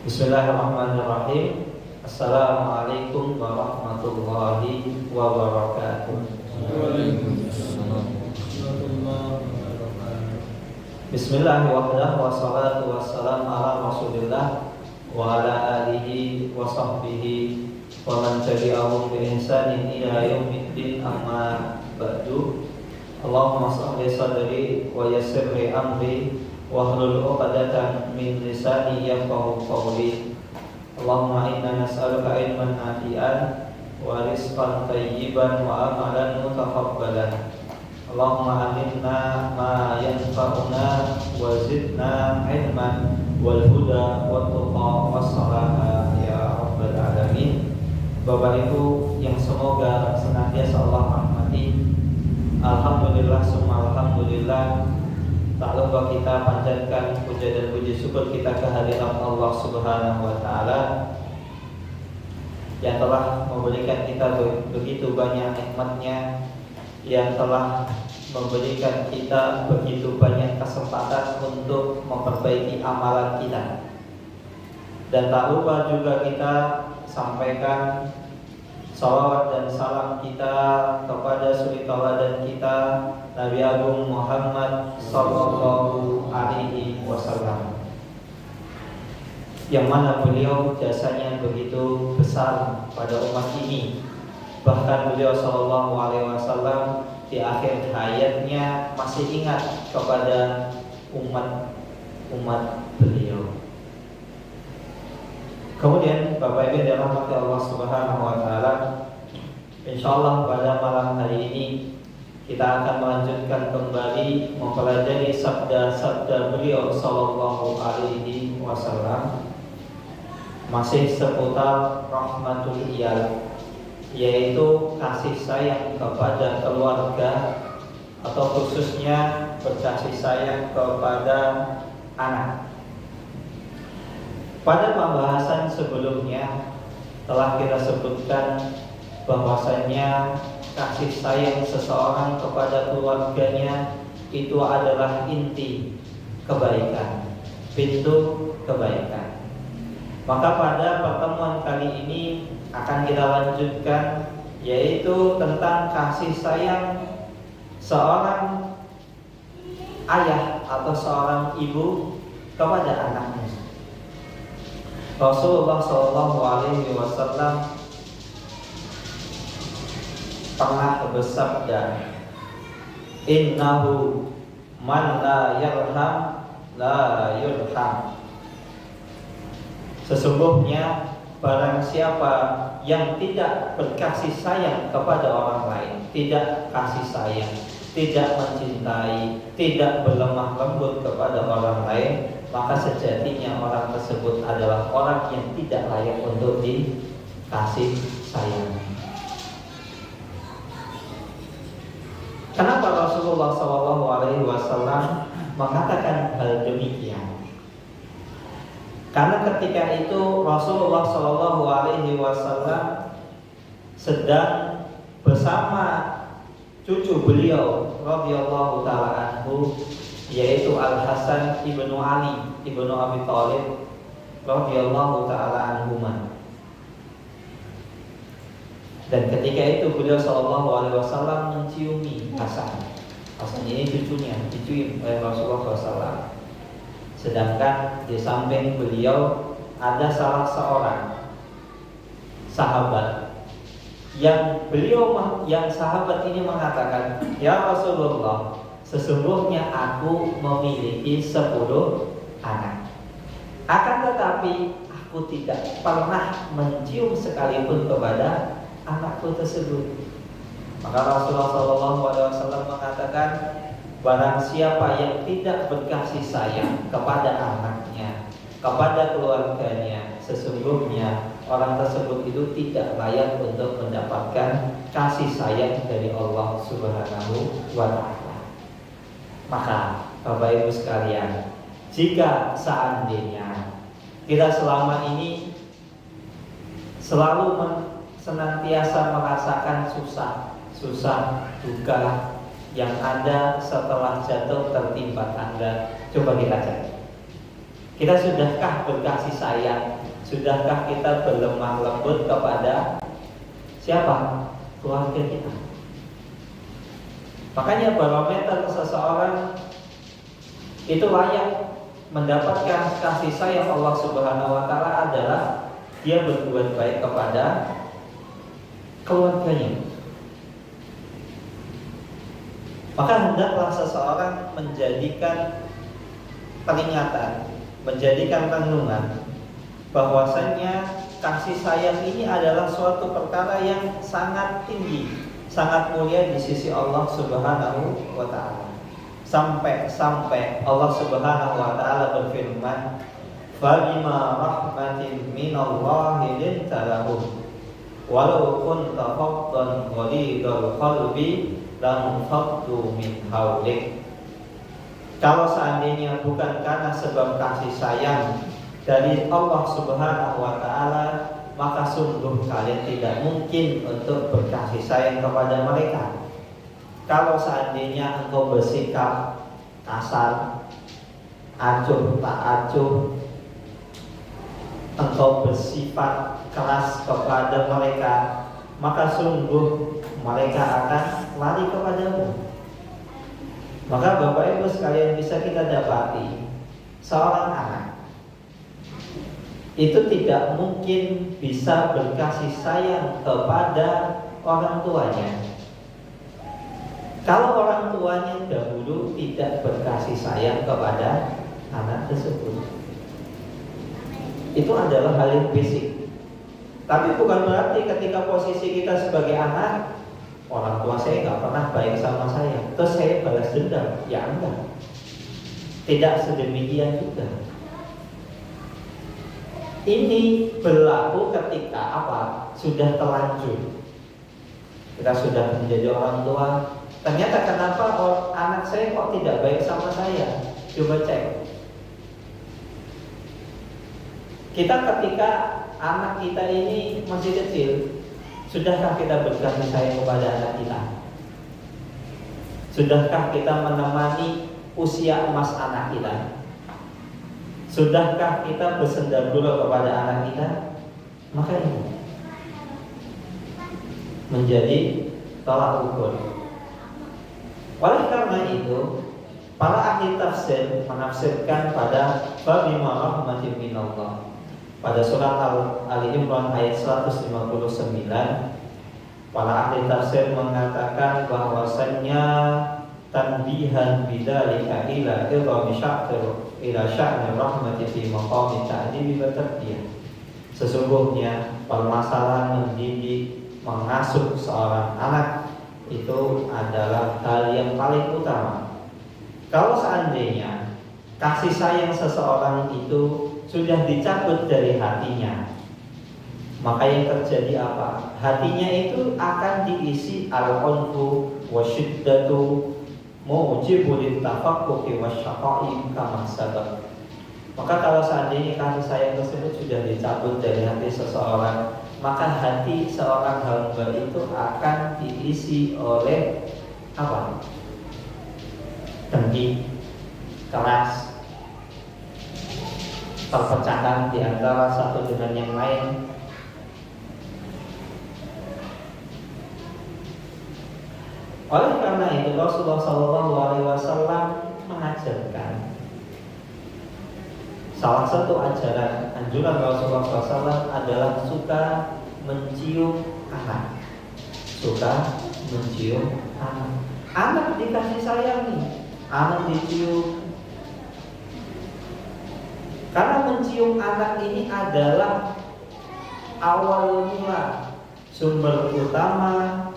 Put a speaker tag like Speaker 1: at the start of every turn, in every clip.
Speaker 1: Bismillahirrahmanirrahim. Assalamualaikum warahmatullahi wabarakatuh. Bismillahirrahmanirrahim. Wassalatu wassalamu ala Rasulillah wa ala alihi wa sahbihi wa man tabi'ahum bi ihsanin ila yaumiddin, amma ba'du. Allahumma shalli sadri wa yassir li amri wahlul 'uqdatam min lisani yafqahu qawli. Allahumma inna nas'aluka ilman nafi'an wa rizqan thayyiban wa amalan mutaqabbalan. Allahumma alimna ma yanfa'una wa zidna ilman wal huda wat tuqa was salaha ya rabbal alamin. Bapak Ibu yang semoga senantiasa Allah rahmati, alhamdulillah summa alhamdulillah, tak lupa kita panjatkan puja dan puji syukur kita kehadiran Allah Subhanahu wa taala yang telah memberikan kita begitu banyak nikmat-Nya, yang telah memberikan kita begitu banyak kesempatan untuk memperbaiki amalan kita. Dan tak lupa juga kita sampaikan salawat dan salam kita kepada suri tauladan kita, Nabi Agung Muhammad Sallallahu Alaihi Wasallam, yang mana beliau jasanya begitu besar pada umat ini. Bahkan beliau Sallallahu Alaihi Wasallam di akhir hayatnya masih ingat kepada umat beliau. Kemudian Bapak Ibu yang dirahmati Allah Subhanahu wa taala, insyaallah pada malam hari ini kita akan melanjutkan kembali mempelajari sabda-sabda beliau Sallallahu Alaihi Wasallam, masih seputar rahmatul iyal, yaitu kasih sayang kepada keluarga, atau khususnya berkasih sayang kepada anak. Pada pembahasan sebelumnya telah kita sebutkan bahwasannya kasih sayang seseorang kepada keluarganya itu adalah inti kebaikan, pintu kebaikan. Maka pada pertemuan kali ini akan kita lanjutkan, yaitu tentang kasih sayang seorang ayah atau seorang ibu kepada anaknya. Rasulullah Shallallahu Alaihi Wasallam pernah bersabda, "Innahu man la yarham la yurham." Sesungguhnya barang siapa yang tidak berkasih sayang kepada orang lain, tidak kasih sayang, tidak mencintai, tidak berlemah lembut kepada orang lain, maka sejatinya orang tersebut adalah orang yang tidak layak untuk dikasih sayang. Kenapa Rasulullah SAW mengatakan hal demikian? Karena ketika itu Rasulullah SAW sedang bersama cucu beliau radhiyallahu taala anhu, yaitu Al Hasan ibnu Ali ibnu Abi Thalib radhiyallahu taala anhuma. Dan ketika itu beliau Shallallahu Alaihi Wasallam menciumi Hasan. Hasan ini cucunya, dicium oleh Rasulullah SAW. Sedangkan di samping beliau ada salah seorang sahabat yang sahabat ini mengatakan, "Ya Rasulullah, sesungguhnya aku memiliki 10 anak. Akan tetapi aku tidak pernah mencium sekalipun kepada anakku tersebut." Maka Rasulullah SAW mengatakan, barang siapa yang tidak berkasih sayang kepada anaknya, kepada keluarganya, sesungguhnya orang tersebut itu tidak layak untuk mendapatkan kasih sayang dari Allah Subhanahu wa ta'ala. Maka Bapak Ibu sekalian, jika seandainya kita selama ini selalu senantiasa merasakan susah duka yang ada setelah jatuh tertimpa tangga, coba kita cek. Kita sudahkah berkasih sayang? Sudahkah kita berlemah lembut kepada siapa? Keluarga kita. Makanya barometer seseorang itu layak mendapatkan kasih sayang Allah Subhanahu wa taala adalah dia berbuat baik kepada keluarganya. Maka hendaklah seseorang menjadikan peringatan, menjadikan renungan bahwasanya kasih sayang ini adalah suatu perkara yang sangat tinggi, sangat mulia di sisi Allah Subhanahu wa taala. Sampai Allah Subhanahu wa taala berfirman, "Fabima rahmatin minallahi linta lahum, walau kunta faddan ghalidhal qalbi lam faddu min hawlik." Kalau seandainya bukan karena sebab kasih sayang dari Allah Subhanahu wa taala, maka sungguh kalian tidak mungkin untuk berkasih sayang kepada mereka. Kalau seandainya engkau bersikap kasar, acuh tak acuh, engkau bersifat keras kepada mereka, maka sungguh mereka akan lari kepadamu. Maka Bapak Ibu sekalian, bisa kita dapati seorang anak itu tidak mungkin bisa berkasih sayang kepada orang tuanya kalau orang tuanya dahulu tidak berkasih sayang kepada anak tersebut. Itu adalah hal yang basic. Tapi bukan berarti ketika posisi kita sebagai anak, orang tua saya nggak pernah baik sama saya, terus saya balas dendam. Ya enggak, tidak sedemikian juga. Ini berlaku ketika apa? Sudah terlanjur. Kita sudah menjadi orang tua. Ternyata kenapa anak saya kok tidak baik sama saya? Coba cek. Kita ketika anak kita ini masih kecil, sudahkah kita berkasih sayang kepada anak kita? Sudahkah kita menemani usia emas anak kita? Sudahkah kita bersendagura kepada anak kita? Maka ini menjadi tolak ukur. Oleh karena itu, para ahli tafsir menafsirkan pada Fabima rahmatin minallah. Pada surat Ali Imran ayat 159, para ahli tafsir mengatakan bahwasannya tanbihan bidzalika ila idhami sya'tir ila sya'ni rahmati fi maqami ta'dibi wa tarbiyah. Sesungguhnya permasalahan mendidik, mengasuh seorang anak itu adalah hal yang paling utama. Kalau seandainya kasih sayang seseorang itu sudah dicabut dari hatinya, maka yang terjadi apa? Hatinya itu akan diisi al-unfu wa syiddatu mujibu litafaqquqi wasyaqa'i kama sabaq. Maka kalau seandainya kasih sayang tersebut sudah dicabut dari hati seseorang, maka hati seorang hamba itu akan diisi oleh apa? Dengki, keras, perpecahan di antara satu dengan yang lain. Oleh karena itu Rasulullah SAW mengajarkan, salah satu ajaran anjuran Rasulullah SAW adalah suka mencium anak. Suka mencium anak. Anak dikasih sayang nih, anak dicium. Karena mencium anak ini adalah awal mula, sumber utama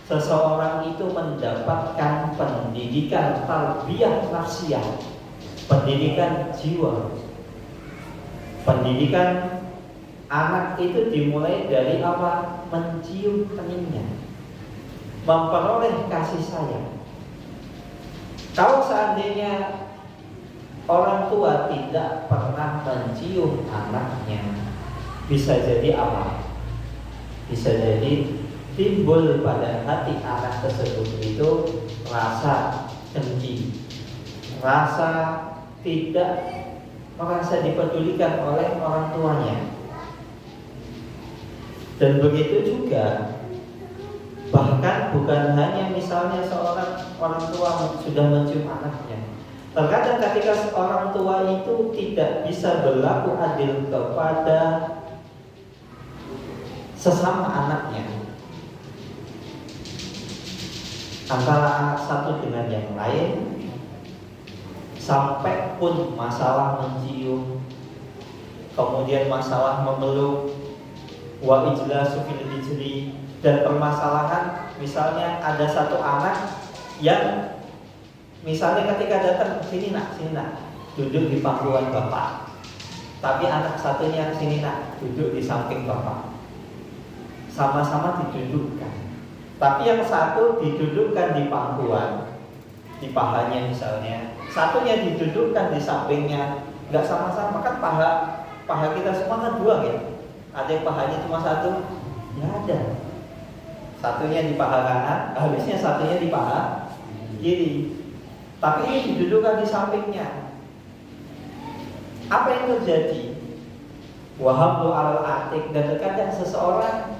Speaker 1: seseorang itu mendapatkan pendidikan tarbiyah nafsiyah, pendidikan jiwa. Pendidikan anak itu dimulai dari apa? Mencium keningnya, memperoleh kasih sayang. Kalau seandainya orang tua tidak pernah mencium anaknya, bisa jadi apa? Bisa jadi timbul pada hati anak tersebut itu rasa dengki, rasa tidak merasa dipedulikan oleh orang tuanya. Dan begitu juga, bahkan bukan hanya misalnya seorang orang tua sudah mencium anaknya. Terkadang ketika seorang tua itu tidak bisa berlaku adil kepada sesama anaknya, antara anak satu dengan yang lain, sampai pun masalah mencium, kemudian masalah memeluk, wa ijlasu fil hijri, dan permasalahan misalnya ada satu anak yang misalnya ketika datang sini nak, duduk di pangkuan bapak, tapi anak satunya sini nak, duduk di samping bapak, sama-sama didudukkan, tapi yang satu didudukkan di pangkuan, di pahanya misalnya, satunya didudukkan di sampingnya, nggak sama-sama kan paha kita semua kan dua ya. Ada yang pahanya cuma satu? Nggak ada. Satunya di paha kanan, habisnya satunya di paha kiri. Tapi ini didudukkan di sampingnya. Apa yang terjadi? Wahablu alal atik, dan terkadang seseorang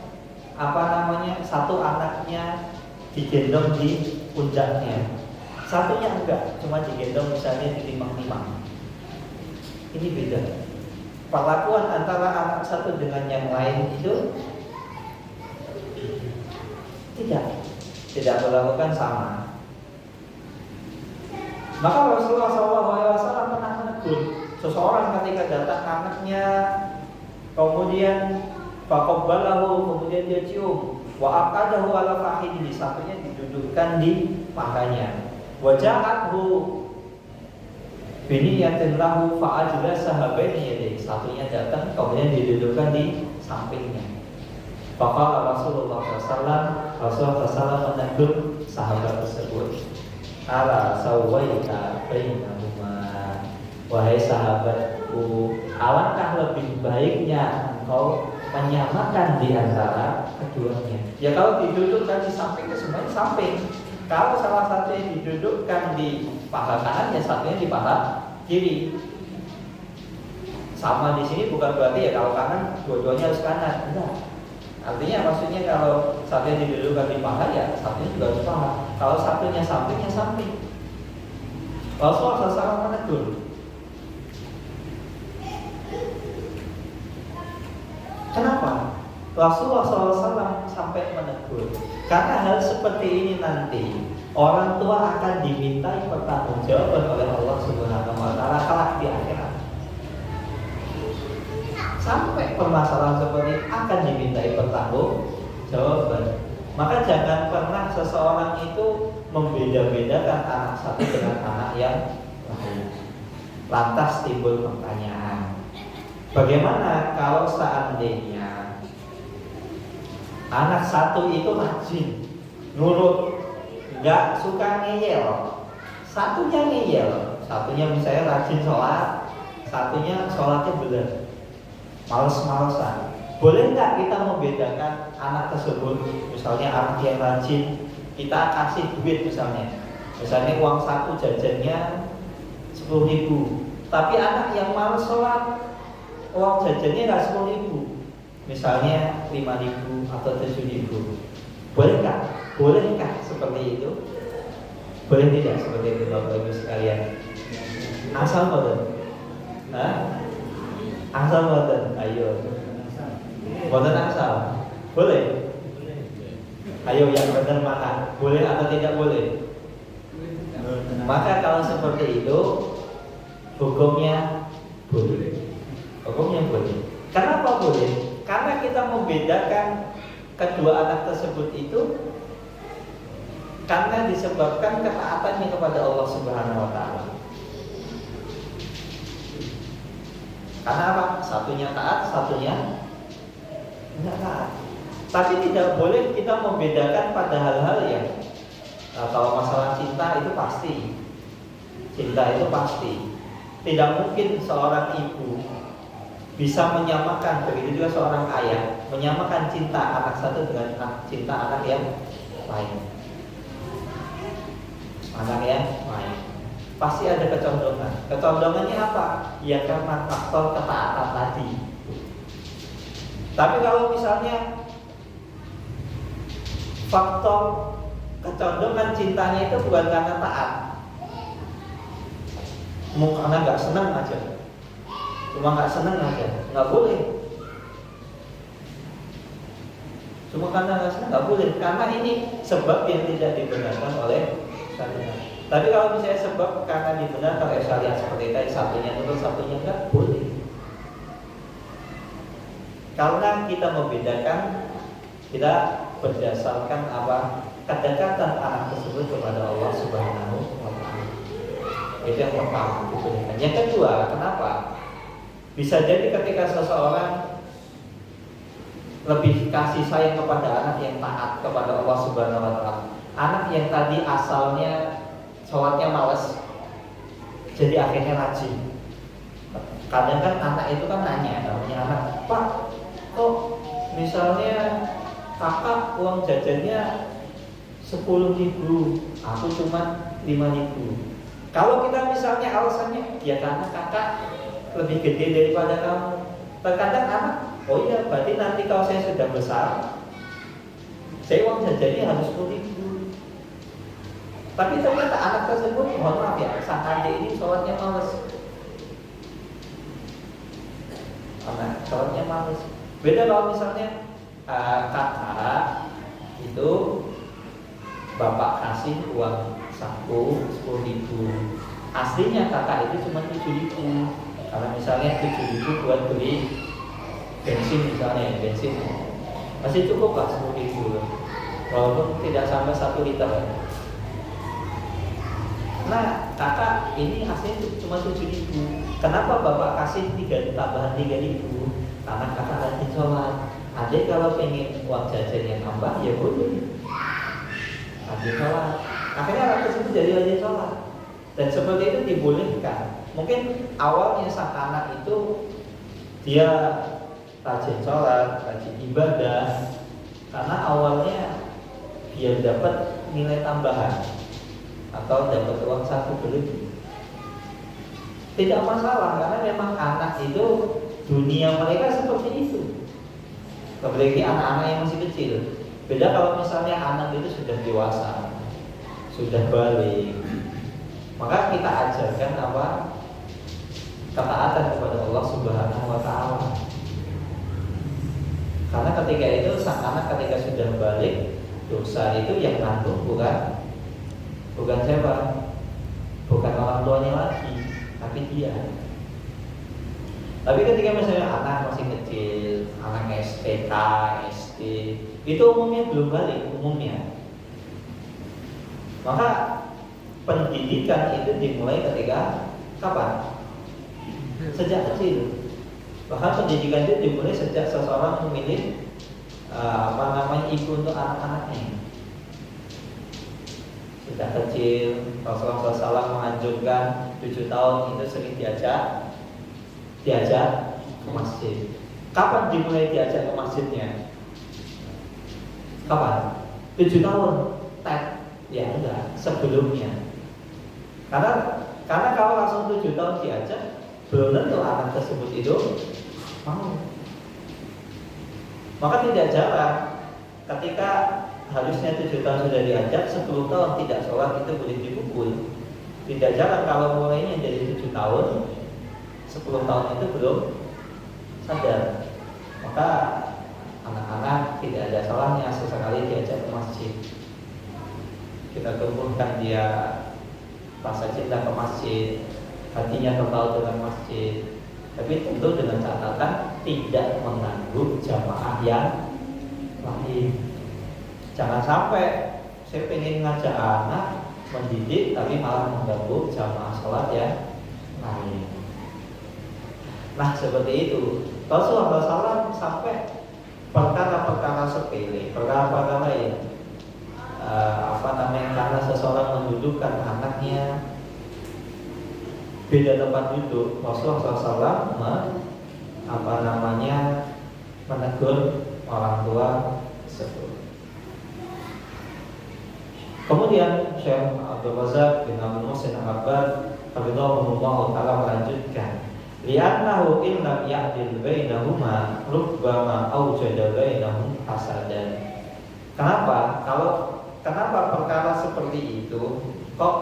Speaker 1: satu anaknya digendong di puncaknya, satunya enggak, cuma digendong misalnya di timang-timang. Ini beda. Perlakuan antara anak satu dengan yang lain itu tidak berlakukan sama. Maka Rasulullah SAW pernah menegur seseorang ketika datang anaknya, kemudian faqabbalahu, kemudian dia cium, wa aqadahu ala fahidihi, satunya didudukkan di pahanya, wa ja'athu biniyatin lahu fa'ajlasaha baina yadayhi, satunya datang kemudian didudukkan di sampingnya. Faqala Rasulullah SAW menegur sahabat tersebut, ala sawaita bainahuma, wahai sahabatku, alangkah lebih baiknya engkau menyamakan di antara keduanya. Ya kalau didudukkan di samping, semuanya samping. Kalau salah satunya didudukkan di paha kanan, ya satunya di paha kiri. Sama di sini bukan berarti ya kalau kanan dua-duanya harus kanan, enggak. Artinya maksudnya kalau satunya didudukkan di paha, ya satunya juga harus paha. Kalau satunya samping, ya samping. Rasulullah SAW menegur. Kenapa Rasulullah SAW sampai menegur? Karena hal seperti ini nanti orang tua akan dimintai pertanggungjawaban oleh Allah Subhanahu wa Ta'ala kelak di akhirat. Sampai permasalahan seperti ini akan dimintai pertanggungjawaban. Maka jangan pernah seseorang itu membeda-bedakan anak satu dengan anak yang lain. Lantas timbul pertanyaan, bagaimana kalau seandainya anak satu itu rajin, nurut, nggak suka ngeyel, satunya ngeyel, satunya misalnya rajin sholat, satunya sholatnya benar, males-malesan. Boleh nggak kita membedakan anak tersebut? Misalnya anak yang rajin, kita kasih duit misalnya uang saku jajannya 10.000, tapi anak yang males sholat, uang jajannya nggak 10.000, misalnya 5.000 atau 7.000. Bolehkah seperti itu? Boleh tidak seperti itu Bapak Ibu sekalian? Asal boten? Asal boten? Ayo. Boten asal? Boleh? Ayo yang benar mana? Boleh atau tidak boleh? Maka kalau seperti itu hukumnya boleh. Hukumnya boleh. Kenapa boleh? Karena kita membedakan kedua anak tersebut itu karena disebabkan ketaatannya kepada Allah Subhanahu wa Ta'ala. Karena apa? Satunya taat, satunya tidak taat. Tapi tidak boleh kita membedakan pada hal-hal yang kalau masalah cinta itu pasti. Cinta itu pasti. Tidak mungkin seorang ibu bisa menyamakan, begitu juga seorang ayah menyamakan cinta anak satu dengan cinta anak yang lain. pasti ada kecondongan. Kecondongannya apa? Ya karena faktor ketaatan tadi. Tapi kalau misalnya faktor kecondongan cintanya itu bukan karena taat, karena nggak senang aja, cuma nggak senang aja, nggak boleh. Cuma karena nggak senang nggak boleh, karena ini sebab yang tidak dibenarkan oleh syariat. Tapi kalau misalnya sebab karena dibenarkan oleh syariat seperti tadi, satunya nurut satunya nggak boleh. Karena kita membedakan, kita berdasarkan apa? Kedekatan anak tersebut kepada Allah Subhanahu wa Ta'ala. Itu yang pertama diberikan. Yang kedua, kenapa? Bisa jadi ketika seseorang lebih kasih sayang kepada anak yang taat kepada Allah Subhanahu wa Ta'ala. Anak yang tadi asalnya sholatnya malas, jadi akhirnya rajin. Kadang kan anak itu kan nanya, namanya anak, Pak, kok misalnya kakak uang jajannya 10.000, aku cuma 5.000. Kalau kita misalnya alasannya, ya karena kakak lebih gede daripada kamu. Terkadang anak, oh iya berarti nanti kalau saya sudah besar, saya uang jajannya harus 10.000. Tapi ternyata anak tersebut, mohon maaf ya, sang adik ini sholatnya males. Anak sholatnya males. Beda kalau misalnya kakak itu bapak kasih uang saku 10.000, aslinya kakak itu cuma 7.000. Karena misalnya 7.000 buat beli bensin misalnya, bensin masih cukup lah 10.000, walaupun tidak sampai 1 liter. Nah kakak ini aslinya cuma 7.000. Kenapa bapak kasih tambahan 3.000? Karena kakak rajin sholat. Adik kalau pengen uang jajan yang tambah, ya boleh rajin sholat. Akhirnya anak tersebut jadi rajin sholat. Dan seperti itu dibolehkan. Mungkin awalnya sang anak itu dia rajin sholat, rajin ibadah, karena awalnya dia dapat nilai tambahan atau dapat uang saku berlebih. Tidak masalah, karena memang anak itu dunia mereka seperti itu. Apalagi anak-anak yang masih kecil. Beda kalau misalnya anak itu sudah dewasa, sudah balik, maka kita ajarkan apa? Ketaatan kepada Allah Subhanahu wa Ta'ala. Karena ketika itu sang anak ketika sudah balik, dosa itu yang nanggung bukan siapa? Bukan orang tuanya lagi, tapi dia. Tapi ketika misalnya anak masih kecil, anak STK, SD, itu umumnya belum balik umumnya. Maka pendidikan itu dimulai ketika kapan? Sejak kecil. Bahkan pendidikan itu dimulai sejak seseorang memilih ibu untuk anak-anaknya. Sejak kecil, Rasulullah SAW menganjurkan 7 tahun itu sering diajak ke masjid. Kapan dimulai diajak ke masjidnya? Kapan? 7 tahun. Ya enggak, sebelumnya. Karena kalau langsung 7 tahun diajak, belum tentu anak tersebut itu mau. Maka tidak jarang ketika harusnya 7 tahun sudah diajak, 10 tahun tidak sholat itu boleh dipukul. Tidak jarang kalau mulainya dari 7 tahun, 10 tahun itu belum sadar, maka anak-anak tidak ada salahnya sesekali diajak ke masjid. Kita tumbuhkan dia rasa cinta ke masjid, hatinya terpaut dengan masjid. Tapi tentu dengan catatan tidak mengganggu jamaah yang lain. Jangan sampai saya pengen ngajak anak mendidik tapi malah mengganggu jamaah sholat yang lain. Nah seperti itu Rasulullah SAW sampai perkara-perkara sepele, perkara-perkara yang karena seseorang mendudukkan anaknya beda tempat duduk, Rasulullah SAW menegur orang tua tersebut. Kemudian Syekh Abdul Razak bin Abdul Muhsin Al-Abbad hafizahullah taala melanjutkan, li'annahu in lam ya'dil bainahuma rubbama awjada bainahum hasadan. Kenapa perkara seperti itu kok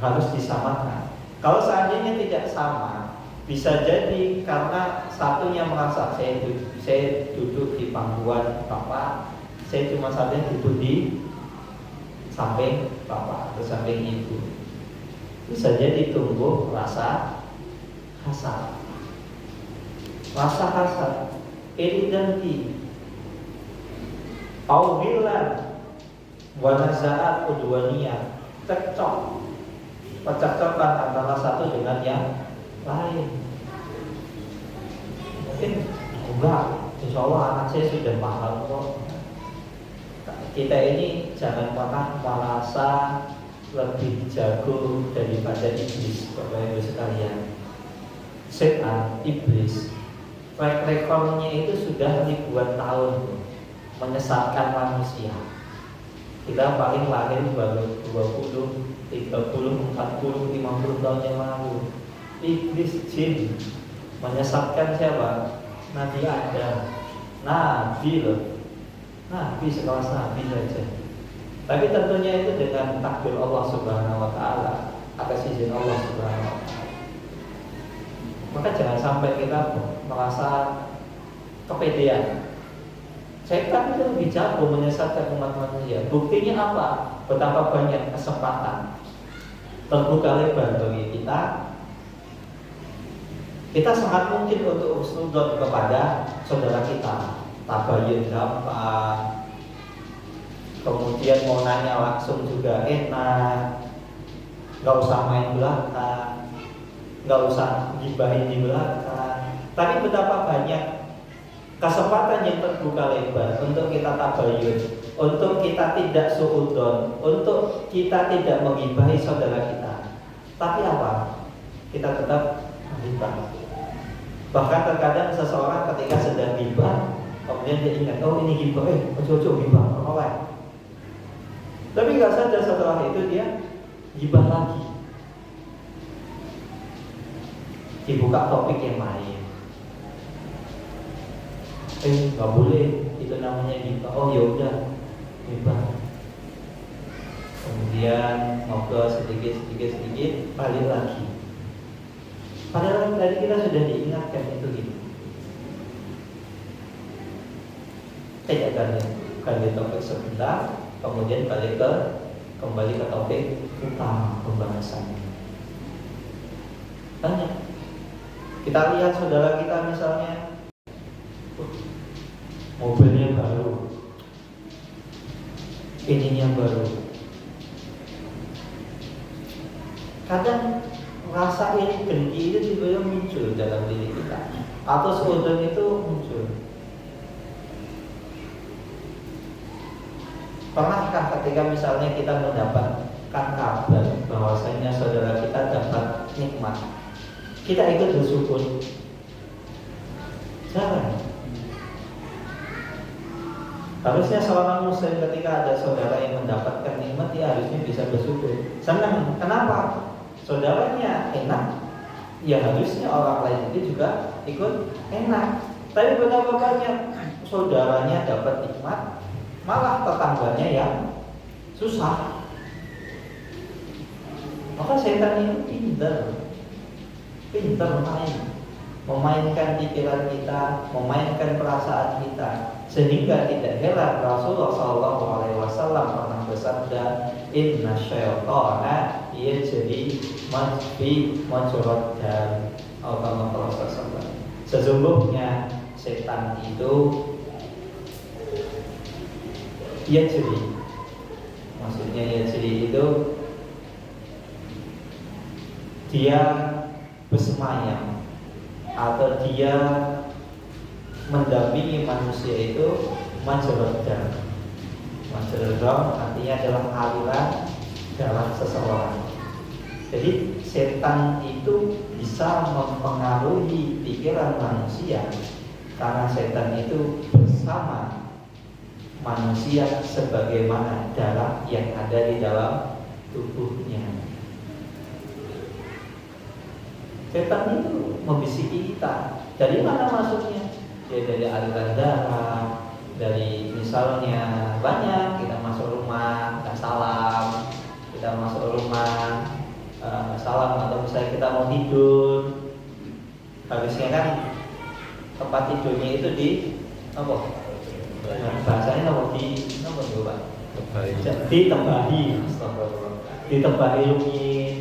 Speaker 1: harus disamakan? Kalau seandainya tidak sama, bisa jadi karena satunya merasa saya duduk di pangkuan bapak, saya cuma saja duduk di samping bapak atau samping ibu. Bisa jadi tumbuh rasa hasad. Rasa hasad, iri dengki, auhilan, wanazaat udwaniyah, cekcok, percekcokan antara satu dengan yang lain. Mungkin enggak, insya Allah anak saya sudah paham kok. Kita ini jangan pernah merasa lebih jago daripada iblis, Bapak Ibu sekalian. Setan, iblis, track recordnya itu sudah ribuan tahun menyesatkan manusia. Kita paling lahir baru 20, 30, 40, 50 tahun yang lalu. Iblis jin menyesatkan siapa? Nabi Adam. Nabi loh. Nabi sekelas Nabi saja. Tapi tentunya itu dengan takdir Allah Subhanahu wa taala, atas izin Allah Subhanahu wa taala. Maka jangan sampai kita merasa kepedean. Setan itu lebih jago menyesatkan umat manusia. Buktinya apa? Betapa banyak kesempatan terbuka lebar bagi kita. Kita sangat mungkin untuk husnudzon kepada saudara kita, tabayun gampang, kemudian mau nanya langsung juga enak, nggak usah main belakang, nggak usah gibahin di belakang. Tapi betapa banyak kesempatan yang terbuka lebar untuk kita tabayun, untuk kita tidak suudzon, untuk kita tidak menggibahi saudara kita. Tapi apa? Kita tetap menggibah. Bahkan terkadang seseorang ketika sedang gibah, kemudian dia ingat, oh ini gibah, ojo gibah, oleh. Tapi nggak sadar setelah itu dia gibah lagi. Dibuka topik yang lain. Nggak boleh, itu namanya gibah. Oh yaudah, gibah. Kemudian ngobrol sedikit, balik lagi. Padahal tadi kita sudah diingatkan itu gitu. Tidak ganti topik sebentar, kemudian kembali ke topik utama pembahasannya. Banyak. Kita lihat saudara kita misalnya, mobilnya baru, ininya baru. Kadang rasa iri dengki itu tiba-tiba muncul dalam diri kita, atau seudon itu muncul. Pernahkah ketika misalnya kita mendapatkan kabar bahwasanya saudara kita dapat nikmat, kita ikut bersyukur? Jarang. Harusnya seorang muslim ketika ada saudara yang mendapatkan nikmat, dia harusnya bisa bersyukur. Senang. Kenapa? Saudaranya enak, ya harusnya orang lain itu juga ikut enak. Tapi betapa banyak saudaranya dapat nikmat, malah tetangganya yang susah. Maka setan itu pintar memainkan pikiran kita, memainkan perasaan kita, sehingga tidak heran Rasulullah SAW pernah bersabda, inna syaitana yajri fi majrad dam. Sesungguhnya setan itu yajri, maksudnya yajri itu dia bersemayam atau dia mendampingi manusia itu majrad dam. Majrad dam artinya adalah aliran darah seseorang. Jadi setan itu bisa mempengaruhi pikiran manusia karena setan itu bersama manusia sebagaimana darah yang ada di dalam tubuhnya. Setan itu membisiki kita. Dari mana masuknya? Ya dari aliran darah, dari misalnya banyak kita masuk rumah, kita salam, kita masuk rumah, salam, atau misalnya kita mau tidur, harusnya kan tempat tidurnya itu di apa? Bahasanya apa? Di apa coba? Ditembahi, ditembahi lumit.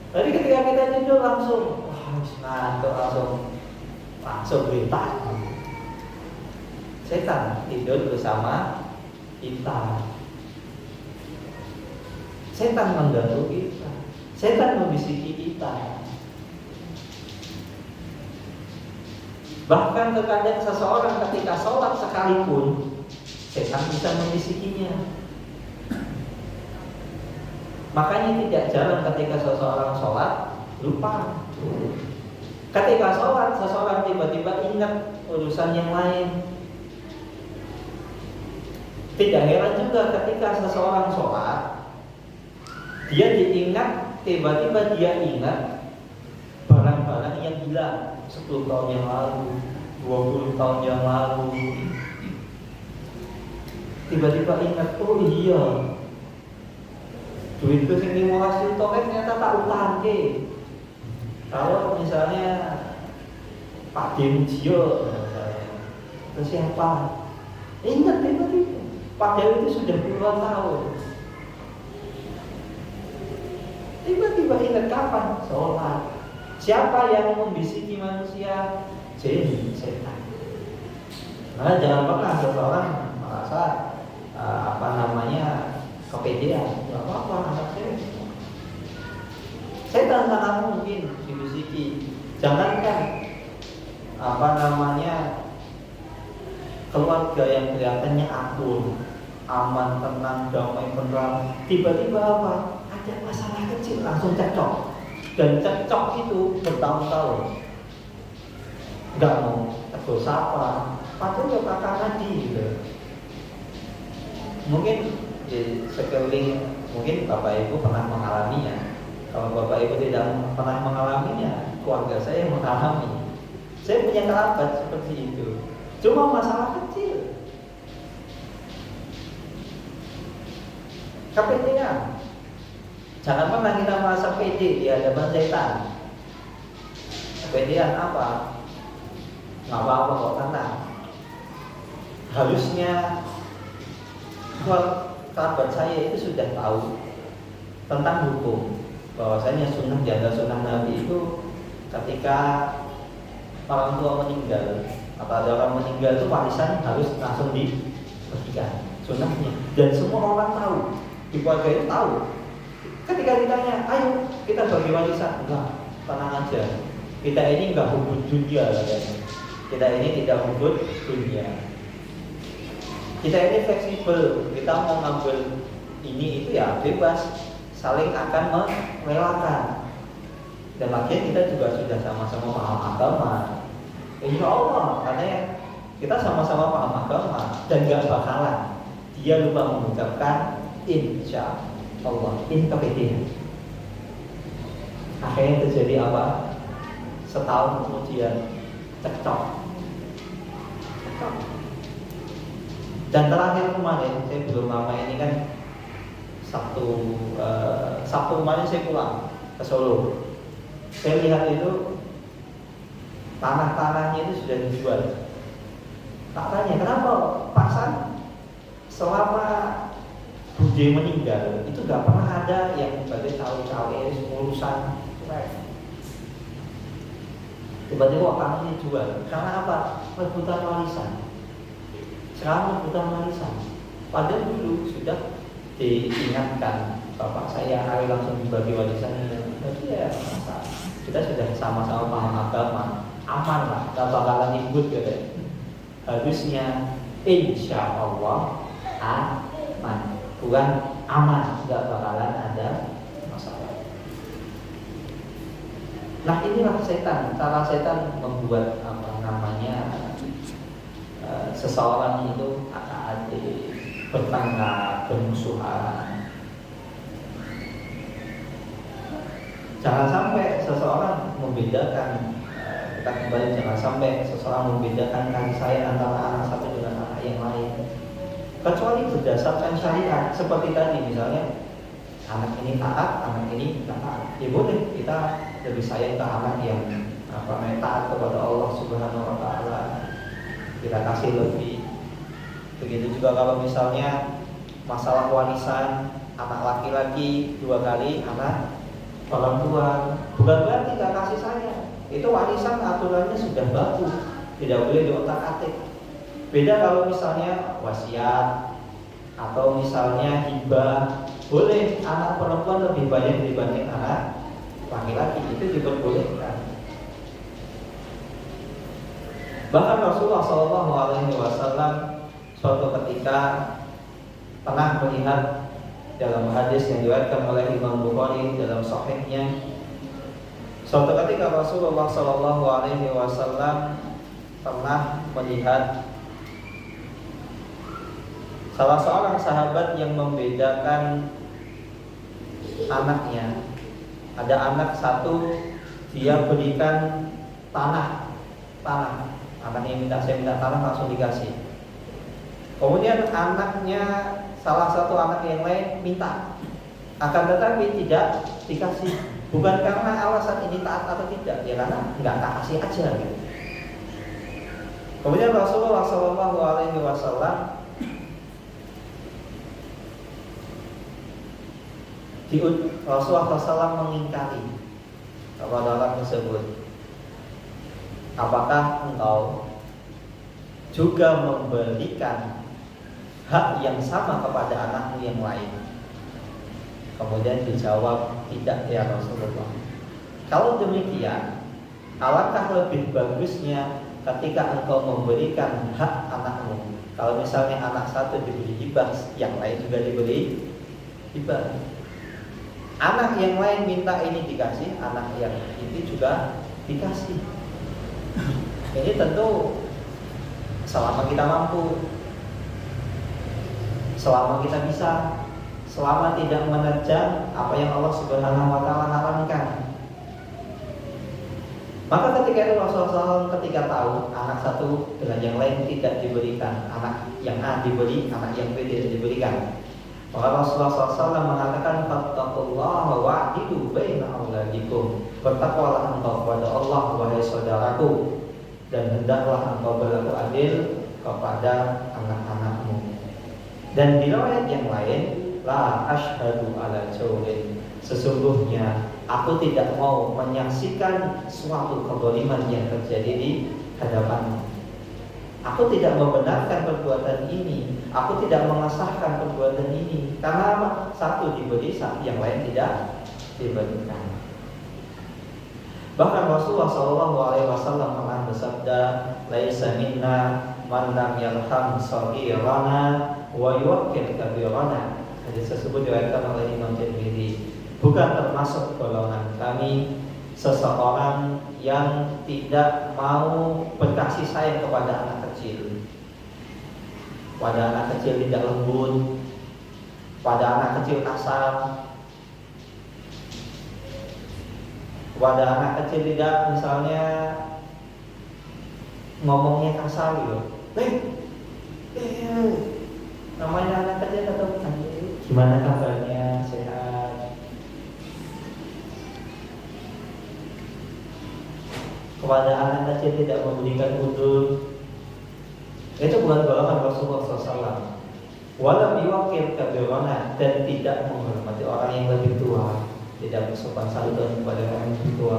Speaker 1: Tapi ketika kita tidur langsung, ngantuk, langsung berintah. Setan tidur bersama kita. Setan mengganggu kita. Setan membisiki kita. Bahkan terkadang seseorang ketika sholat sekalipun, setan bisa membisikinya. Makanya tidak jarang ketika seseorang sholat lupa. Ketika sholat, seseorang tiba-tiba ingat urusan yang lain. Tidak heran juga ketika seseorang sholat, dia diingat, tiba-tiba dia ingat barang-barang yang hilang 10 tahun yang lalu, 20 tahun yang lalu. Tiba-tiba ingat, oh iya, duit itu yang mau hasil toket ternyata tak utangke. Kalau misalnya Pak Demujio, itu siapa? Ingat tiba-tiba. Padahal itu sudah puluhan tahun. Tiba-tiba ingat kapan? Sholat. Siapa yang membisiki manusia? Jin, setan. Nah, jangan pernah seseorang merasa kepedean. Gak apa-apa, anak saya. Setan sangat mungkin dibisiki. Jangankan keluarga yang kelihatannya akur, aman, tenang, damai, tenang, tiba-tiba apa? Ada masalah kecil langsung cekcok. Dan cekcok itu bertahun-tahun. Gak mau tegur sapa, padahal ya kakak tadi gitu. Mungkin di sekeliling, mungkin Bapak Ibu pernah mengalaminya. Kalau Bapak Ibu tidak pernah mengalaminya, keluarga saya mengalami. Saya punya kerabat seperti itu. Cuma masalah kecil. Kepedean. Jangan pernah kita merasa pede di hadapan setan. Kepedean apa? Nggak apa-apa kok, tenang. Harusnya kerabat saya itu sudah tahu tentang hukum, bahwasanya sunnah janda sunnah Nabi itu ketika orang tua meninggal atau ada orang meninggal itu warisan harus langsung dibagikan, sunnahnya. Dan semua orang tahu, di keluarga itu tahu. Ketika ditanya, ayo kita bagi warisan, enggak, tenang aja. Kita ini enggak hubud dunia katanya. Kita ini tidak hubud dunia. Kita ini fleksibel, kita mau ngambil ini itu ya bebas, saling akan merelakan. Dan akhirnya kita juga sudah sama-sama paham agama. Insya Allah, karena kita sama-sama paham agama dan gak bakalan dia lupa mengucapkan insya Allah. Ini kepedean. Akhirnya terjadi apa? Setahun kemudian cekcok. Dan terakhir kemarin, saya belum lama ini kan Sabtu kemarin saya pulang ke Solo. Saya lihat itu tanah-tanahnya itu sudah dijual. Tak tanya kenapa Pak San selama Bude meninggal itu gak pernah ada yang sebagai cawe-cawe urusan. Tiba-tiba tanahnya dijual. Karena apa? Rebutan warisan. Sekarang rebutan warisan. Padahal dulu sudah diingatkan bapak saya harus langsung dibagi warisannya. Tapi ya masa kita sudah sama-sama paham agama, aman lah, gak bakalan ribut gitu. Harusnya insya Allah aman, bukan aman, gak bakalan ada masalah. Nah inilah setan, cara setan membuat seseorang itu adik, bertengkar, bermusuhan. Jangan sampai seseorang membedakan, kita kembali, jangan sampai seseorang membedakan kasih sayang antara anak satu dengan anak yang lain, kecuali berdasarkan syariat. Seperti tadi misalnya, anak ini taat, anak ini tidak taat, ya boleh kita lebih sayang ke anak yang taat kepada Allah Subhanahu wa Ta'ala, kita kasih lebih. Begitu juga kalau misalnya masalah warisan, anak laki-laki 2 kali anak perempuan, bukan berarti tidak kasih sayang. Itu warisan aturannya sudah baku, tidak boleh diotak-atik. Beda kalau misalnya wasiat atau misalnya hibah, boleh anak perempuan lebih banyak dibanding anak laki-laki, itu diperbolehkan. Bahkan Rasulullah SAW suatu ketika pernah melihat dalam hadis yang diriwayatkan oleh Imam Bukhari dalam Sahihnya, suatu ketika Rasulullah SAW pernah melihat salah seorang sahabat yang membedakan anaknya. Ada anak satu, dia berikan tanah. Anaknya saya minta tanah, langsung dikasih. Kemudian anaknya, salah satu anak yang lain minta, akan tetapi tidak dikasih. Bukan karena alasan ini taat atau tidak, ya karena nggak tak kasih aja gitu. Kemudian Rasulullah SAW Rasulullah SAW mengingkari kepada orang tersebut, apakah engkau juga memberikan hak yang sama kepada anakmu yang lain? Kemudian dijawab, tidak ya Rasulullah. Kalau demikian, alangkah lebih bagusnya ketika engkau memberikan hak anakmu. Kalau misalnya anak satu diberi hibah, yang lain juga diberi hibah. Anak yang lain minta ini dikasih, anak yang ini juga dikasih. Ini tentu selama kita mampu, selama kita bisa, selama tidak menerjang apa yang Allah Subhanahu wa Ta'ala haramkan. Maka ketika itu Rasulullah SAW ketika tahu anak satu dengan yang lain tidak diberikan, anak yang A diberi, anak yang B tidak diberikan, maka Rasulullah SAW mengatakan, fattaqullaha wa'dilu baina auladikum. Bertakwalah engkau kepada Allah, wahai saudaraku, dan hendaklah engkau berlaku adil kepada anak-anakmu. Dan di riwayat yang lain, la asyhadu ala jawrin, sesungguhnya aku tidak mau menyaksikan suatu kezaliman yang terjadi di hadapanmu. Aku tidak membenarkan perbuatan ini, aku tidak mengesahkan perbuatan ini. Karena apa? Satu diberi, yang lain tidak diberikan. Bahkan Rasulullah SAW pernah bersabda, laisa minna man lam yarham saghirana wa yuwaqqir kabirana. Hadis tersebut diriwayatkan oleh Imam Tirmidzi. Bukan termasuk golongan kami seseorang yang tidak mau berkasih sayang kepada anak kecil. Pada anak kecil tidak lembut, pada anak kecil kasar, pada anak kecil tidak misalnya ngomongnya kasar gitu. Namanya anak kecil atau gimana kabarnya, sehat. Kepada anak kecil tidak memberikan udur, itu bukan golongan Rasulullah SAW. Walam yuwaqir kabirana, dan tidak menghormati orang yang lebih tua, tidak bersopan santun kepada orang yang lebih tua.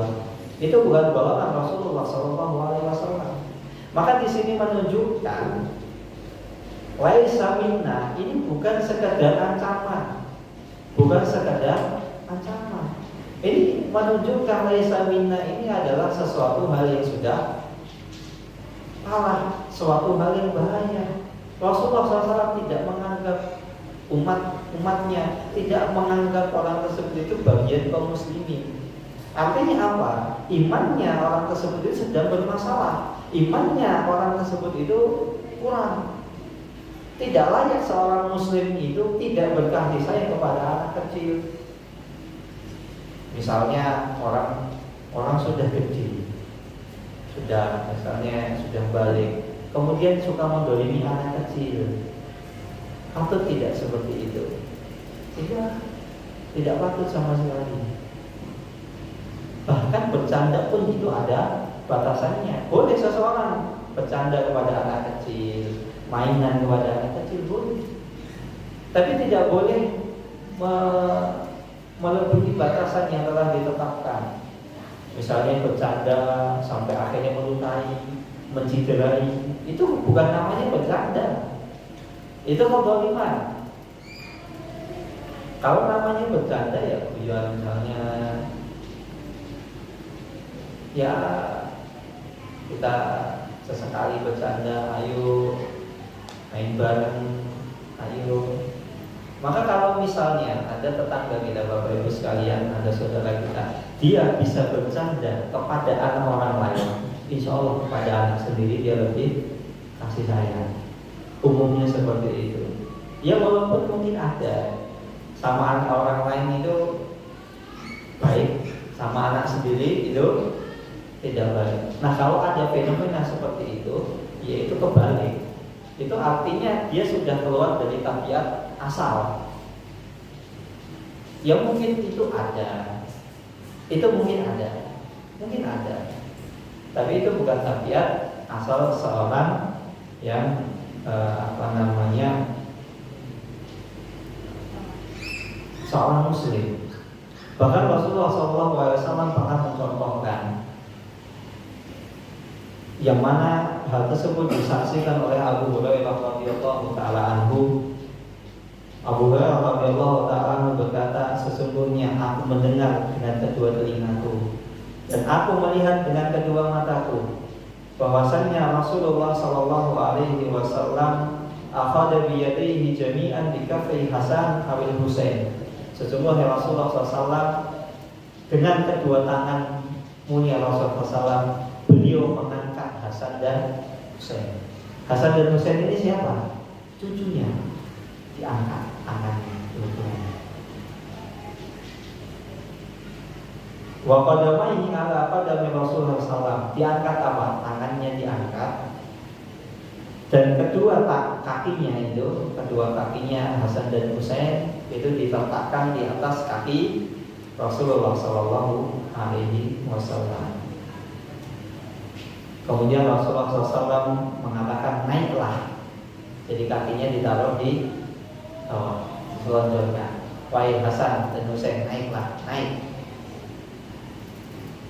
Speaker 1: Itu bukan golongan Rasulullah SAW. Maka di sini menunjukkan laisa minna, ini bukan sekadar ancaman, bukan sekadar ancaman. Ini menunjukkan laisa minna ini adalah sesuatu hal yang sudah salah, suatu hal yang bahaya. Rasulullah SAW tidak menganggap umatnya, tidak menganggap orang tersebut itu bagian kaum muslimin. Artinya apa? Imannya orang tersebut itu sedang bermasalah. Imannya orang tersebut itu kurang. Tidak layak seorang muslim itu tidak berkasih sayang kepada anak kecil. Misalnya orang sudah gede, misalnya sudah balik, kemudian suka mendolimi anak kecil. Patut tidak seperti itu? Tidak patut sama sekali. Bahkan bercanda pun itu ada batasannya. Boleh seseorang bercanda kepada anak kecil, mainan kepada anak kecil boleh, tapi tidak boleh melebihi batasan yang telah ditetapkan. Misalnya bercanda sampai akhirnya melukai, menciderai, itu bukan namanya bercanda, itu kezaliman. Kalau namanya bercanda ya guyon, misalnya ya kita sesekali bercanda, ayo main bareng, ayo. Maka kalau misalnya ada tetangga kita, Bapak Ibu sekalian, ada saudara kita, dia bisa bercanda kepada anak orang lain, insya Allah kepada anak sendiri dia lebih kasih sayang. Umumnya seperti itu. Ya walaupun mungkin ada sama anak orang lain itu baik, sama anak sendiri itu tidak baik. Nah kalau ada fenomena seperti itu, yaitu kebalik, itu artinya dia sudah keluar dari tabiat asal. Ya mungkin itu ada, mungkin ada, tapi itu bukan tabiat asal seorang yang seorang muslim. Bahkan Rasulullah SAW pernah mencontohkan, yang mana hal tersebut disaksikan oleh Abu Hurairah radhiyallahu taala anhu. Abu Hurairah radhiyallahu taala anhu berkata, sesungguhnya aku mendengar dengan kedua telingaku dan aku melihat dengan kedua mataku bahwasannya Rasulullah sallallahu alaihi wasallam akhadha bi yadayhi jami'an bi kaffai Hasan awil Husain. Sesungguhnya Rasulullah SAW dengan kedua tangan mulia Rasulullah SAW, beliau mengangkat Hasan dan Husain. Hasan dan Husain ini siapa? Cucunya. Diangkat tangannya, cucunya. Wa qadamaihi ala qadami Rasulullah SAW. Diangkat apa? Tangannya diangkat. Dan kedua kakinya Hasan dan Husain itu diletakkan di atas kaki Rasulullah Sallallahu Alaihi Wasallam. Kemudian Rasulullah SAW mengatakan naiklah. Jadi kakinya ditaruh di selonjornya. Wahai Hasan dan Husain, naiklah, naik.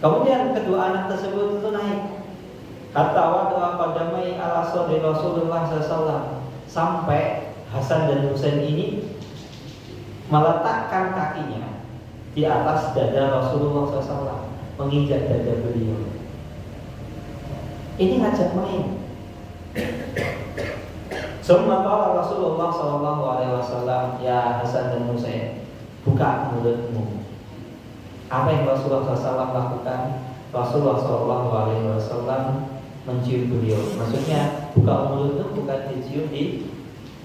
Speaker 1: Kemudian kedua anak tersebut itu naik. Hatta wada'a qadamai ala sadri Rasulullah SAW, sampai Hasan dan Husain ini meletakkan kakinya di atas dada Rasulullah SAW, menginjak dada beliau. Ini ngajak main. Summa qala Rasulullah sallallahu alaihi wasallam, ya Hasan dan Husain, buka mulutmu. Apa yang Rasulullah SAW lakukan? Rasulullah sallallahu alaihi wasallam mencium beliau. Maksudnya buka mulutmu bukan dicium di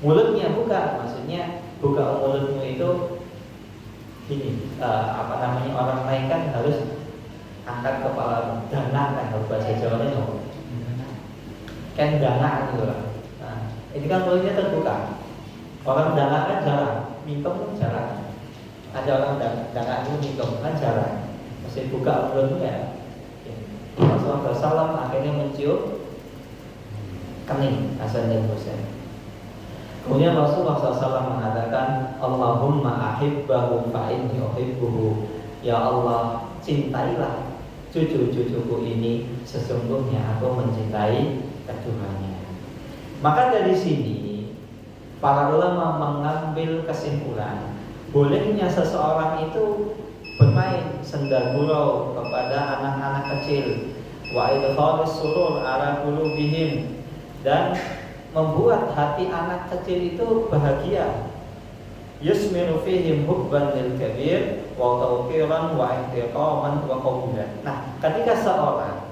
Speaker 1: mulutnya, bukan. Maksudnya buka mulutmu itu ini orang lain kan harus angkat kepala, dana kan, kalau bahasa Jawa itu kan dana gitu lah. Nah, ini kan mulutnya terbuka. Orang dana kan jarang, minum pun jarang. Ada orang dana itu minum kan jarang. Masih buka mulutnya ya. Rasulullah SAW akhirnya mencium kening Hasan dan Husain. Kemudian Rasulullah SAW mengatakan, Allahumma ahibbahu fa inni uhibbuhu. Ya Allah, cintailah cucu-cucuku ini, sesungguhnya aku mencintai keduanya. Maka dari sini para ulama mengambil kesimpulan, bolehnya seseorang itu bermain senda gurau kepada anak-anak kecil, wa idkhalis surur ala qulubihim, dan membuat hati anak kecil itu bahagia. Yusmiru fihim hubban lil kabir wa tawqiran wa ihtiqaman wa qabulan. Nah, ketika seorang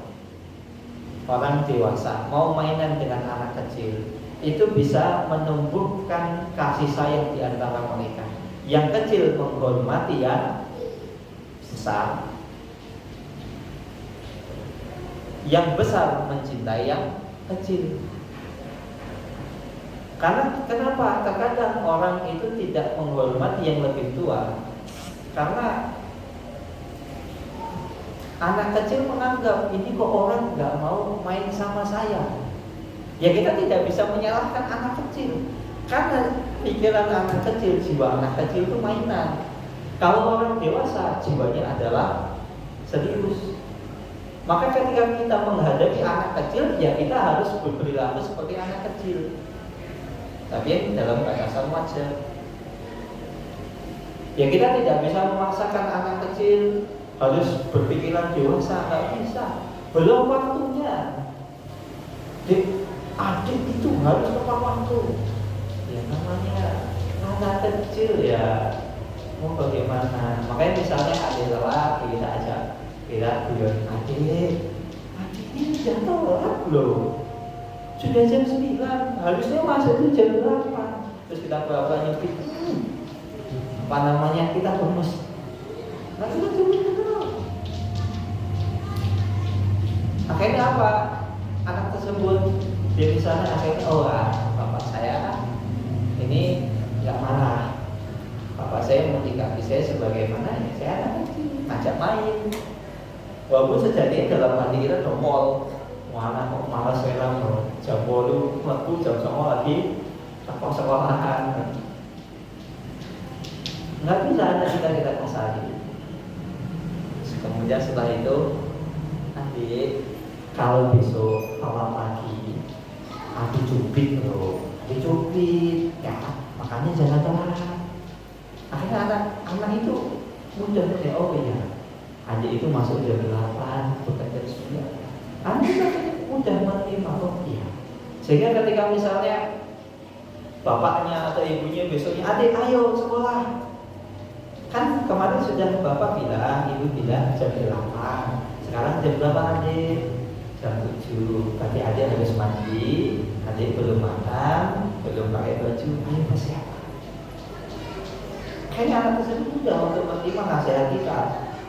Speaker 1: dewasa mau mainan dengan anak kecil, itu bisa menumbuhkan kasih sayang di antara mereka. Yang kecil menghormati yang besar, yang besar mencintai yang kecil. Karena kenapa? Terkadang orang itu tidak menghormati yang lebih tua karena anak kecil menganggap ini kok orang nggak mau main sama saya. Ya kita tidak bisa menyalahkan anak kecil karena pikiran anak kecil, jiwa anak kecil itu mainan. Kalau orang dewasa jiwanya adalah serius. Maka ketika kita menghadapi anak kecil, ya kita harus berperilaku seperti anak kecil, tapi dalam batasan wajar. Ya kita tidak bisa memaksakan anak kecil harus berpikiran dewasa, nggak bisa. Belum waktunya. Adik itu harus tepat waktu. Ya namanya anak kecil ya, mau bagaimana? Makanya misalnya adik telat, kita ajak, kita bilang adik ini sudah telat loh. Sudah jam 9, harusnya masuk itu jam 8. Terus kita pura-pura nyupit, apa namanya, kita gemes. Nah kita coba. Akhirnya apa? Anak tersebut dia misalnya akhirnya, oh bapak saya ini nggak marah. Bapak saya menyikapi saya sebagaimana ya saya anak kecil, ngajak main. Walaupun sejatinya dalam hati kita domol. Mana kok malas sekarang jam 8 waktu jam 9 lagi sekolahan. Nggak bisa ada kita kasari. Kemudian setelah itu nanti kalau besok malam lagi dicubit loh, dicubit ya, makanya jangan telat. Akhirnya anak itu mudah ya, oh iya adik itu masuk jam 8 bukan jam 9. Anak mudah menerima, oh iya. Sehingga ketika misalnya bapaknya atau ibunya besoknya, adik ayo sekolah. Kan kemarin sudah bapak bilang, ibu bilang jam 8. Sekarang jam berapa adik? Jam 7. Berarti adik harus mandi, adik belum makan, belum pakai baju, ayo ke siapa? Kayaknya anak tersebut mudah untuk menerima nasihat kita,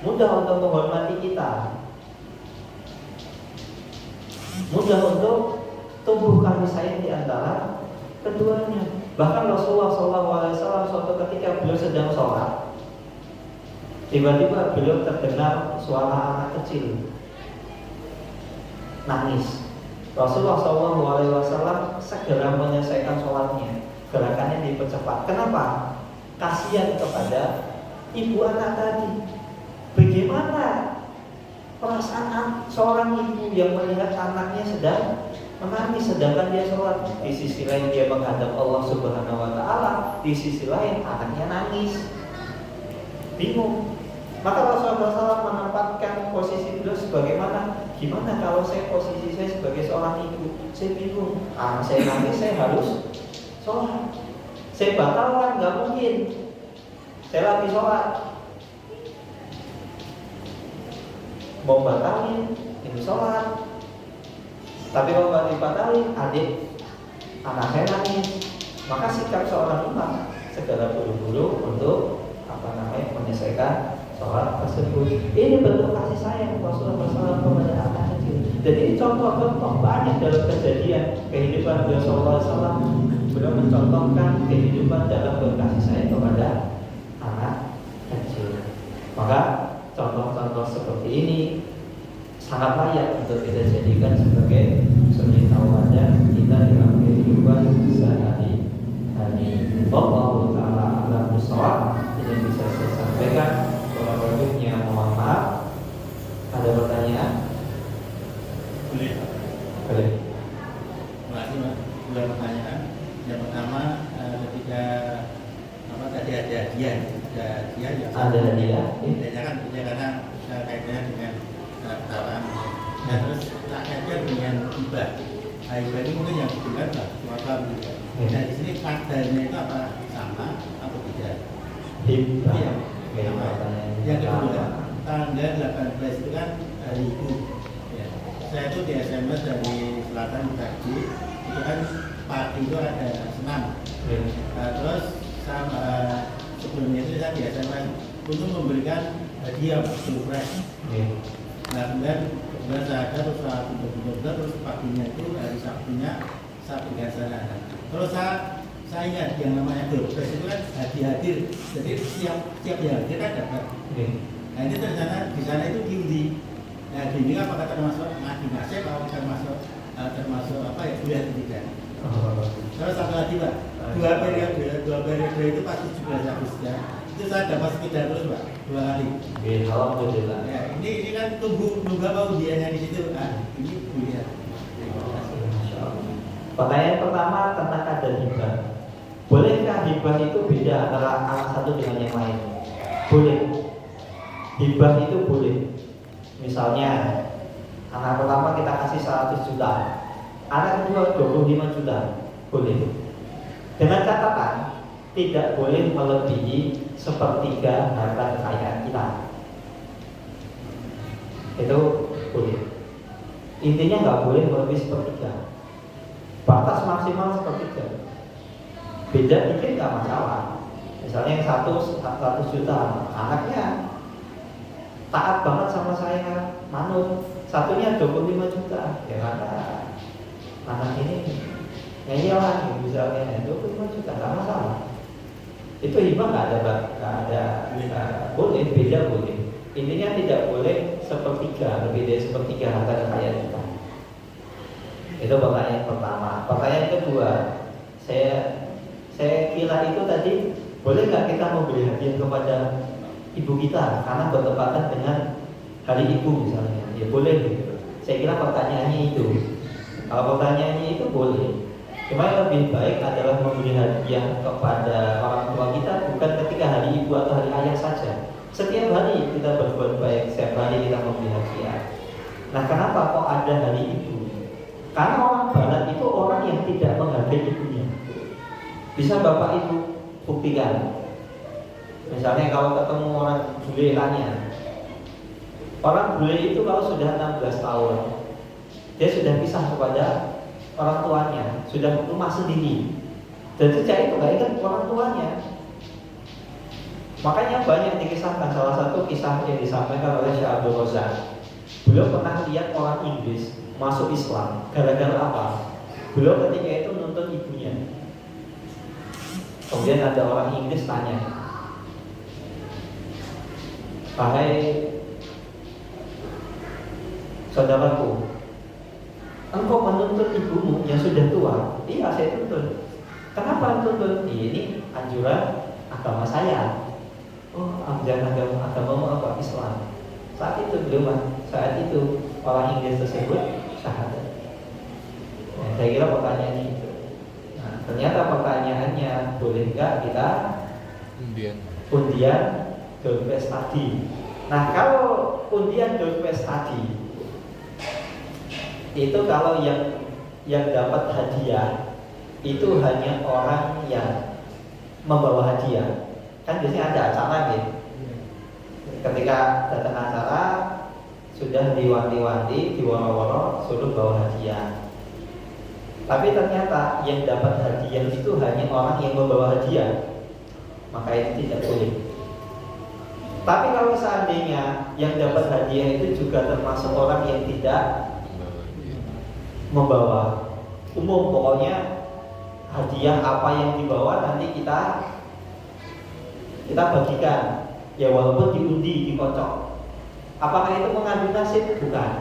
Speaker 1: mudah untuk menghormati kita, mudah untuk tumbuh kasih sayang di antara keduanya. Bahkan Rasulullah SAW suatu ketika beliau sedang sholat, tiba-tiba beliau terdengar suara anak kecil nangis. Rasulullah SAW segera menyelesaikan sholatnya, gerakannya dipercepat. Kenapa? Kasihan kepada ibu anak tadi. Bagaimana perasaan seorang ibu yang melihat anaknya sedang menangis sedangkan dia sholat. Di sisi lain dia menghadap Allah Subhanahu wa Ta'ala, di sisi lain anaknya nangis, bingung. Maka Rasulullah SAW menempatkan posisi beliau sebagaimana, gimana kalau posisi saya sebagai seorang ibu, saya bingung. Anak saya nangis, saya harus sholat. Saya batalkan, nggak mungkin. Saya lagi sholat, mau batalin, ini sholat. Tapi kalau nggak dibatalin, adik anak saya nangis. Maka sikap seorang imam segera buru-buru untuk menyelesaikan sholat tersebut. Ini bentuk kasih sayang Rasulullah SAW kepada anak kecil. Dan ini contoh-contoh banyak dalam kejadian kehidupan beliau SAW. Beliau mencontohkan kehidupan dalam berkasih sayang kepada anak kecil. Maka contoh-contoh seperti ini sangat layak untuk kita jadikan sebagai suri tauladan kita dalam kehidupan sehari-hari. Wallahu ta'ala a'lam bishawab. Ini bisa saya sampaikan. Kalau berikutnya mohon maaf. Ada pertanyaan?
Speaker 2: Boleh.
Speaker 1: Boleh.
Speaker 2: Terima kasih Mas. Dua pertanyaan. Yang pertama, ketika tadi ada hadiah yang
Speaker 1: ada hadiah.
Speaker 2: Hadiahnya kan karena kaitannya dengan perkataan. Nah terus kaitnya dengan hibah. Hibah ini mungkin yang diberikan suatu juga. Nah di sini faktanya itu apa sama atau tidak?
Speaker 1: Hibah.
Speaker 2: Yang kedua, tanggal 18 itu kan hari ibu. Ya. Saya itu di SMS dari Selatan tadi itu kan pagi itu ada senam. Nah, terus sama sebelumnya itu saya biasakan untuk memberikan hadiah surprise. Nah kemudian saya ada terus saya tutup terus paginya itu hari Sabtunya saya berikan sana. Terus saya ingat yang namanya surprise itu kan hadir, jadi tiap hari kan dapat. Nah ini ternyata di sana itu diundi. Nah diundi apakah termasuk ngaji nasib atau termasuk apa ya kuliah ketiga. Terus satu lagi Pak, dua periode itu pas 17 Agustus itu saya dapat sekitar terus Pak, 2 kali.
Speaker 1: Alhamdulillah.
Speaker 2: Ya, ini kan tunggu apa ujiannya di situ. Ini kuliah.
Speaker 1: Pertanyaan pertama tentang kadar hibah. Bolehkah hibah itu beda antara anak satu dengan yang lain? Boleh. Hibah itu boleh. Misalnya anak pertama kita kasih 100 juta, anak kedua 25 juta, boleh. Dengan catatan tidak boleh melebihi sepertiga harta kekayaan kita. Itu boleh. Intinya nggak boleh melebihi sepertiga. Batas maksimal sepertiga. Beda dikit nggak masalah. Misalnya yang 100 juta, anaknya taat banget sama saya, manut. Satunya 25 juta, ya karena anak ini nyanyi lagi misalnya 25 juta, nggak masalah. Itu hibah nggak ada, boleh, beda boleh. Intinya tidak boleh sepertiga, lebih dari sepertiga harta kekayaan kita. Itu pertanyaan pertama. Pertanyaan kedua, saya kira itu tadi, boleh nggak kita memberi hadiah kepada ibu kita karena bertepatan dengan hari ibu misalnya? Ya boleh gitu. Saya kira pertanyaannya itu. Kalau pertanyaannya itu boleh. Cuma yang lebih baik adalah memberi hadiah kepada orang tua kita bukan ketika hari ibu atau hari ayah saja. Setiap hari kita berbuat baik, setiap hari kita memberi hadiah. Nah, kenapa kok ada hari ibu? Karena orang Barat itu orang yang tidak menghargai ibunya. Bisa Bapak Ibu buktikan. Misalnya kalau ketemu orang bule tanya, orang bule itu kalau sudah 16 tahun, dia sudah pisah kepada orang tuanya, sudah rumah sendiri. Dan sejak itu nggak ingat orang tuanya. Makanya banyak dikisahkan. Salah satu kisah yang disampaikan oleh Syekh Abdul Razak. Beliau pernah lihat orang Inggris masuk Islam. Gara-gara apa? Beliau ketika itu nuntut ibunya. Kemudian ada orang Inggris tanya, "Wahai saudaraku, engkau menuntut ibumu yang sudah tua?" "Iya, saya tuntut." "Kenapa tuntut?" "Ini anjuran agama saya." "Oh, anjuran agamamu apa?" "Islam." Saat itu orang Inggris tersebut syahadat. Nah, saya kira pertanyaannya itu. Nah, ternyata pertanyaannya, boleh nggak kita undian doorpass tadi? Nah, kalau undian doorpass tadi itu kalau yang dapat hadiah itu hanya orang yang membawa hadiah. Kan biasanya ada acara gitu. Ketika datang acara sudah diwanti-wanti, diwaro-waro, suruh bawa hadiah. Tapi ternyata yang dapat hadiah itu hanya orang yang membawa hadiah, maka itu tidak boleh. Tapi kalau seandainya yang dapat hadiah itu juga termasuk orang yang tidak membawa, umum pokoknya hadiah apa yang dibawa nanti kita bagikan, ya walaupun diundi, dikocok. Apakah itu mengambil nasib? Bukan.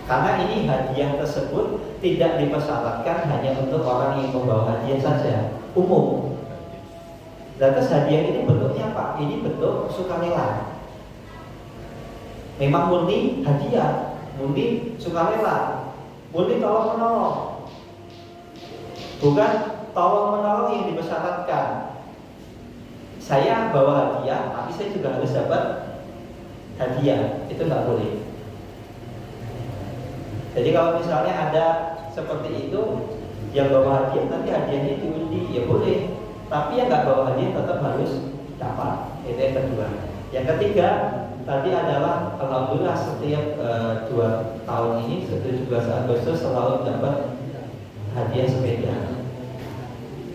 Speaker 1: Karena ini hadiah tersebut tidak dipersyaratkan hanya untuk orang yang membawa hadiah saja, umum. Dan terus hadiah ini bentuknya apa? Ini bentuk sukarela. Memang murni hadiah, murni sukarela, murni tolong menolong. Bukan tolong menolong yang dipersyaratkan. Saya bawa hadiah, tapi saya juga harus dapat hadiah. Itu nggak boleh. Jadi kalau misalnya ada seperti itu, yang bawa hadiah nanti hadiahnya diundi, ya boleh. Tapi yang nggak bawa hadiah tetap harus dapat. Itu yang kedua. Yang ketiga tadi adalah alhamdulillah setiap 2 tahun ini 17 Agustus selalu dapat hadiah sepeda.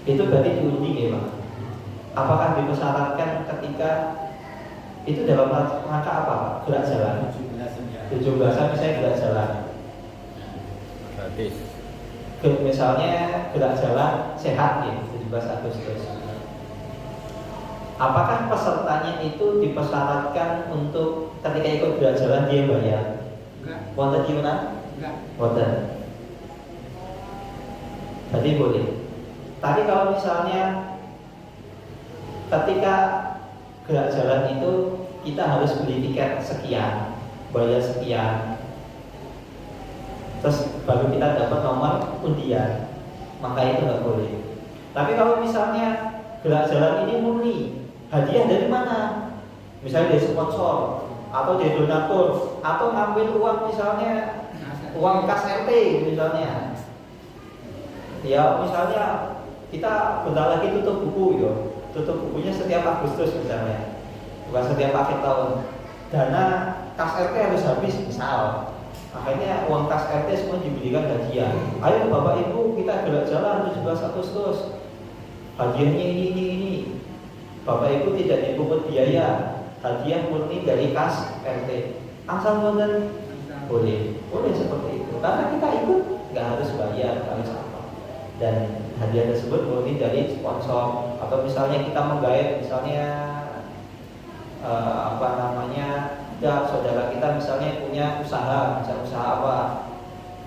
Speaker 1: Itu berarti diundi ya Pak. Apakah dipersyaratkan ketika itu dalam rangka apa Pak? Gerak jalan 17-an misalnya gerak jalan
Speaker 3: Gratis.
Speaker 1: misalnya gerak jalan sehat ya 17 Agustus. Apakah pesertanya itu dipersyaratkan untuk ketika ikut gerak jalan dia bayar?
Speaker 2: Enggak.
Speaker 1: Wonten gimana?
Speaker 2: Enggak.
Speaker 1: Wonten. Berarti boleh. Tapi kalau misalnya ketika gerak jalan itu kita harus beli tiket sekian, bayar sekian, terus baru kita dapat nomor undian, maka itu nggak boleh. Tapi kalau misalnya gerak jalan ini murni, hadiah dari mana? Misalnya dari sponsor atau dari donatur atau ngambil uang misalnya uang kas RT misalnya. Ya misalnya kita bentar lagi tutup buku yo, tutup bukunya setiap Agustus misalnya, bukan setiap akhir tahun. Dana kas RT harus habis misal. Akhirnya uang kas RT semua diberikan hadiah. Ayo Bapak Ibu kita gerak jalan 17 Agustus. Hadiahnya ini. Bapak Ibu tidak dipungut biaya. Hadiah murni dari kas RT. Asal boten boleh seperti itu. Karena kita ikut nggak harus bayar, nggak harus apa. Dan hadiah tersebut murni dari sponsor atau misalnya kita menggait misalnya ya saudara kita misalnya punya usaha, misalnya usaha apa?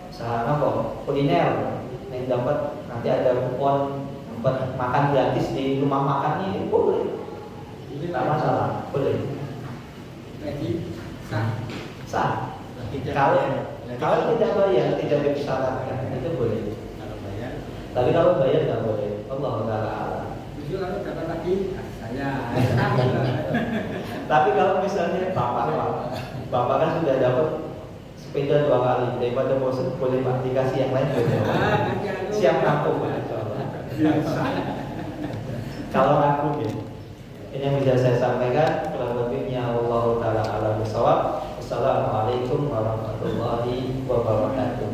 Speaker 1: Usaha apa? Kuliner. Yang dapat nanti ada kupon dapat makan gratis di rumah makannya boleh. Tidak masalah, boleh.
Speaker 2: Jadi
Speaker 1: Sah.
Speaker 2: kalau
Speaker 1: Kalau tidak bayar tidak dipersyaratkan itu boleh.
Speaker 2: kalau bayar
Speaker 1: Tapi kalau bayar nggak boleh. Allah Taala.
Speaker 4: Justru kalau dapat lagi saya.
Speaker 1: Tapi kalau misalnya bapak kan sudah dapat sepeda 2 kali, daripada bosan boleh Pak dikasih yang lain boleh. Siap rampung Pak. Kalau ragu ya. Ini yang bisa saya sampaikan. Kurang lebihnya Allah Taala a'lam bishawab. Wassalamualaikum warahmatullahi wabarakatuh.